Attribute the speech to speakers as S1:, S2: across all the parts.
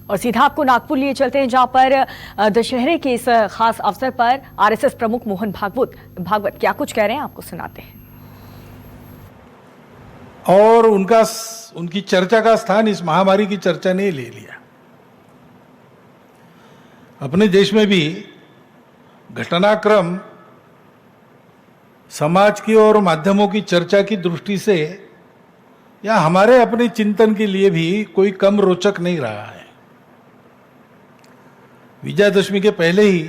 S1: और सीधा आपको नागपुर लिए चलते हैं, जहां पर दशहरे के इस खास अवसर पर आरएसएस प्रमुख मोहन भागवत क्या कुछ कह रहे हैं, आपको सुनाते हैं।
S2: और उनकी चर्चा का स्थान इस महामारी की चर्चा ने ले लिया। अपने देश में भी घटनाक्रम समाज की और माध्यमों की चर्चा की दृष्टि से या हमारे अपने चिंतन के लिए भी कोई कम रोचक नहीं रहा है। विजयादशमी के पहले ही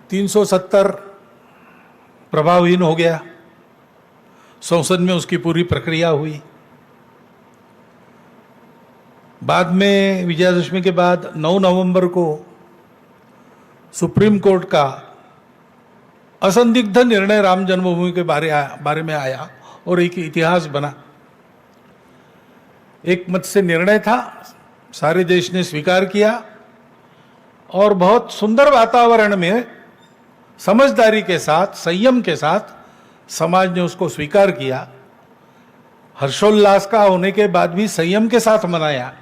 S2: 370 प्रभावहीन हो गया। संसद में उसकी पूरी प्रक्रिया हुई। बाद में विजयादशमी के बाद 9 नवंबर को सुप्रीम कोर्ट का असंदिग्ध निर्णय राम जन्मभूमि के बारे में आया और एक इतिहास बना। एक मत से निर्णय था, सारे देश ने स्वीकार किया और बहुत सुंदर वातावरण में समझदारी के साथ, संयम के साथ समाज ने उसको स्वीकार किया। हर्षोल्लास का होने के बाद भी संयम के साथ मनाया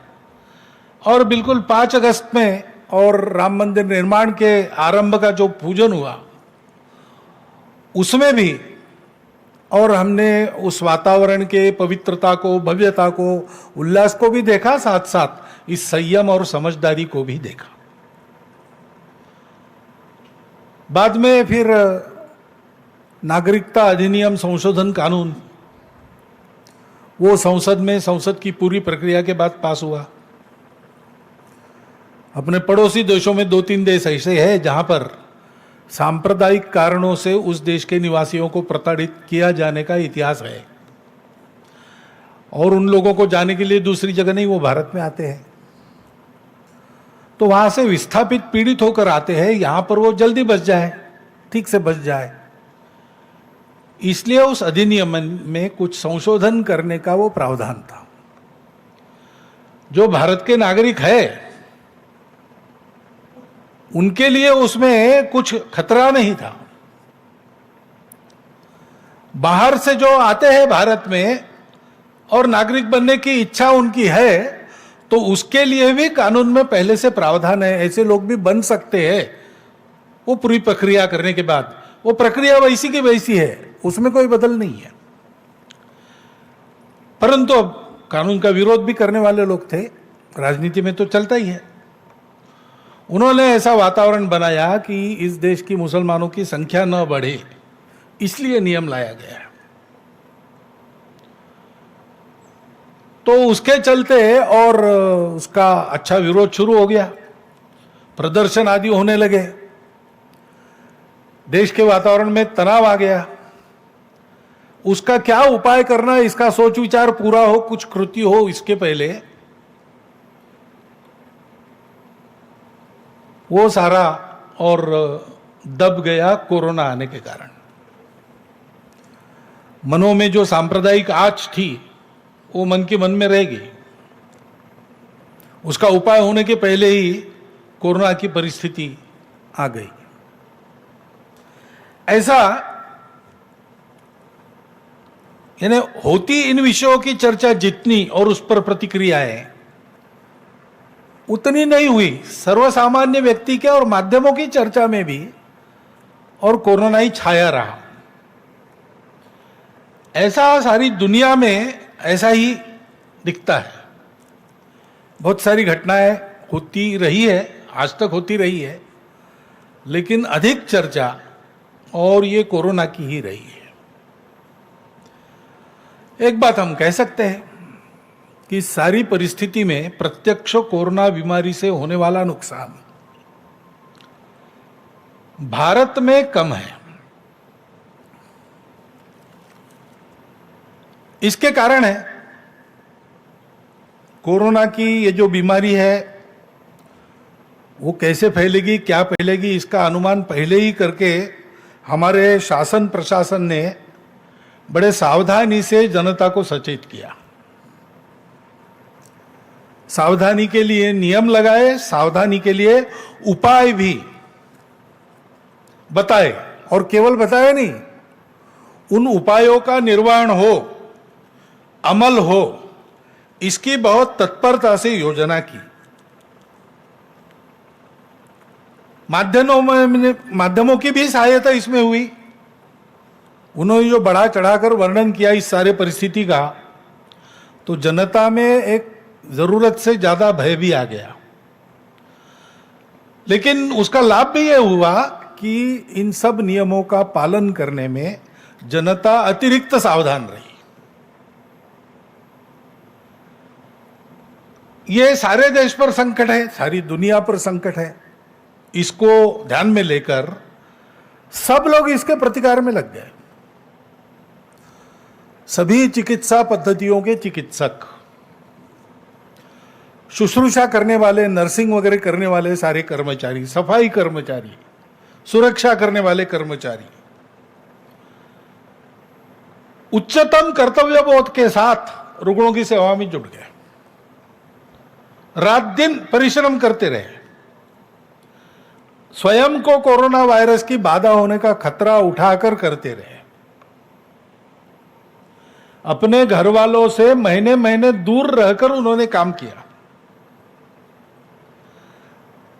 S2: और बिल्कुल 5 अगस्त में और राम मंदिर निर्माण के आरंभ का जो पूजन हुआ उसमें भी, और हमने उस वातावरण के पवित्रता को, भव्यता को, उल्लास को भी देखा, साथ साथ इस संयम और समझदारी को भी देखा। बाद में फिर नागरिकता अधिनियम संशोधन कानून वो संसद की पूरी प्रक्रिया के बाद पास हुआ। अपने पड़ोसी देशों में 2-3 देश ऐसे हैं जहां पर सांप्रदायिक कारणों से उस देश के निवासियों को प्रताड़ित किया जाने का इतिहास है, और उन लोगों को जाने के लिए दूसरी जगह नहीं, वो भारत में आते हैं। तो वहां से विस्थापित, पीड़ित होकर आते हैं, यहां पर वो जल्दी बच जाए, ठीक से बच जाए, इसलिए उस अधिनियम में कुछ संशोधन करने का वो प्रावधान था। जो भारत के नागरिक है उनके लिए उसमें कुछ खतरा नहीं था। बाहर से जो आते हैं भारत में और नागरिक बनने की इच्छा उनकी है, तो उसके लिए भी कानून में पहले से प्रावधान है, ऐसे लोग भी बन सकते हैं। वो पूरी प्रक्रिया करने के बाद वो प्रक्रिया वैसी की वैसी है, उसमें कोई बदल नहीं है। परंतु अब कानून का विरोध भी करने वाले लोग थे, राजनीति में तो चलता ही है। उन्होंने ऐसा वातावरण बनाया कि इस देश की मुसलमानों की संख्या न बढ़े, इसलिए नियम लाया गया है। तो उसके चलते और उसका अच्छा विरोध शुरू हो गया, प्रदर्शन आदि होने लगे, देश के वातावरण में तनाव आ गया। उसका क्या उपाय करना, इसका सोच विचार पूरा हो, कुछ कृति हो, इसके पहले वो सारा और दब गया कोरोना आने के कारण। मनों में जो सांप्रदायिक आँच थी वो मन के मन में रह गई। उसका उपाय होने के पहले ही कोरोना की परिस्थिति आ गई। ऐसा यानी होती इन विषयों की चर्चा जितनी और उस पर प्रतिक्रियाएं उतनी नहीं हुई सर्वसामान्य व्यक्ति के और माध्यमों की चर्चा में भी, और कोरोना ही छाया रहा। ऐसा सारी दुनिया में ऐसा ही दिखता है। बहुत सारी घटनाएं होती रही है, आज तक होती रही है, लेकिन अधिक चर्चा और ये कोरोना की ही रही है। एक बात हम कह सकते हैं कि सारी परिस्थिति में प्रत्यक्ष कोरोना बीमारी से होने वाला नुकसान भारत में कम है। इसके कारण है कोरोना की ये जो बीमारी है वो कैसे फैलेगी, क्या फैलेगी, इसका अनुमान पहले ही करके हमारे शासन प्रशासन ने बड़े सावधानी से जनता को सचेत किया। सावधानी के लिए नियम लगाए, सावधानी के लिए उपाय भी बताए, और केवल बताए नहीं, उन उपायों का निर्वहन हो, अमल हो, इसकी बहुत तत्परता से योजना की। माध्यमों की भी सहायता इसमें हुई। उन्होंने जो बढ़ा चढ़ाकर वर्णन किया इस सारे परिस्थिति का, तो जनता में एक जरूरत से ज्यादा भय भी आ गया। लेकिन उसका लाभ भी यह हुआ कि इन सब नियमों का पालन करने में जनता अतिरिक्त सावधान रही। ये सारे देश पर संकट है, सारी दुनिया पर संकट है। इसको ध्यान में लेकर सब लोग इसके प्रतिकार में लग गए। सभी चिकित्सा पद्धतियों के चिकित्सक, शुश्रूषा करने वाले, नर्सिंग वगैरह करने वाले सारे कर्मचारी, सफाई कर्मचारी, सुरक्षा करने वाले कर्मचारी उच्चतम कर्तव्य बोध के साथ रुग्णों की सेवा में जुट गए। रात दिन परिश्रम करते रहे। स्वयं को कोरोना वायरस की बाधा होने का खतरा उठाकर करते रहे। अपने घर वालों से महीने महीने दूर रहकर उन्होंने काम किया।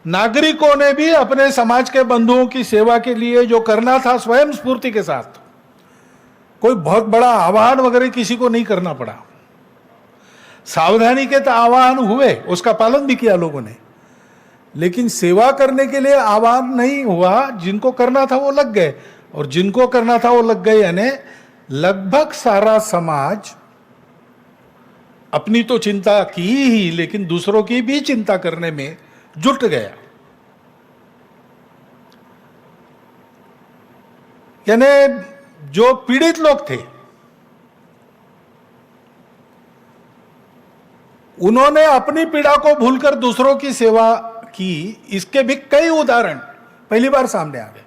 S2: नागरिकों ने भी अपने समाज के बंधुओं की सेवा के लिए जो करना था स्वयं स्फूर्ति के साथ, कोई बहुत बड़ा आह्वान वगैरह किसी को नहीं करना पड़ा। सावधानी के तो आह्वान हुए, उसका पालन भी किया लोगों ने, लेकिन सेवा करने के लिए आह्वान नहीं हुआ। जिनको करना था वो लग गए, और जिनको करना था वो लग गए, यानी लगभग सारा समाज अपनी तो चिंता की ही, लेकिन दूसरों की भी चिंता करने में जुट गया। यानी जो पीड़ित लोग थे उन्होंने अपनी पीड़ा को भूलकर दूसरों की सेवा की। इसके भी कई उदाहरण पहली बार सामने आ गए।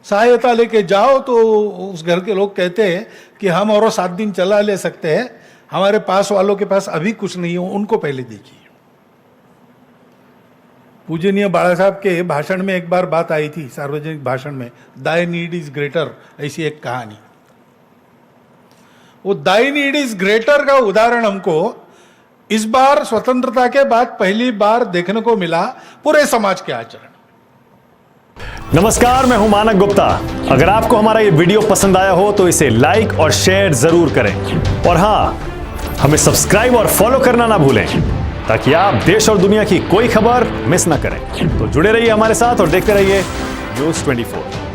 S2: सहायता लेके जाओ तो उस घर के लोग कहते हैं कि हम और 7 दिन चला ले सकते हैं, हमारे पास वालों के पास अभी कुछ नहीं हो, उनको पहले दीजिए। पूजनीय बाला साहब के भाषण में एक बार बात आई थी, सार्वजनिक भाषण में, दाई नीड इज ग्रेटर, ऐसी एक कहानी। वो दाई नीड इज ग्रेटर का उदाहरण हमको इस बार स्वतंत्रता के बाद पहली बार देखने को मिला पूरे समाज के आचरण।
S3: नमस्कार, मैं हूं मानक गुप्ता। अगर आपको हमारा ये वीडियो पसंद आया हो तो इसे लाइक और शेयर जरूर करें, और हां, हमें सब्सक्राइब और फॉलो करना ना भूलें ताकि आप देश और दुनिया की कोई खबर मिस ना करें। तो जुड़े रहिए हमारे साथ और देखते रहिए न्यूज़ 24।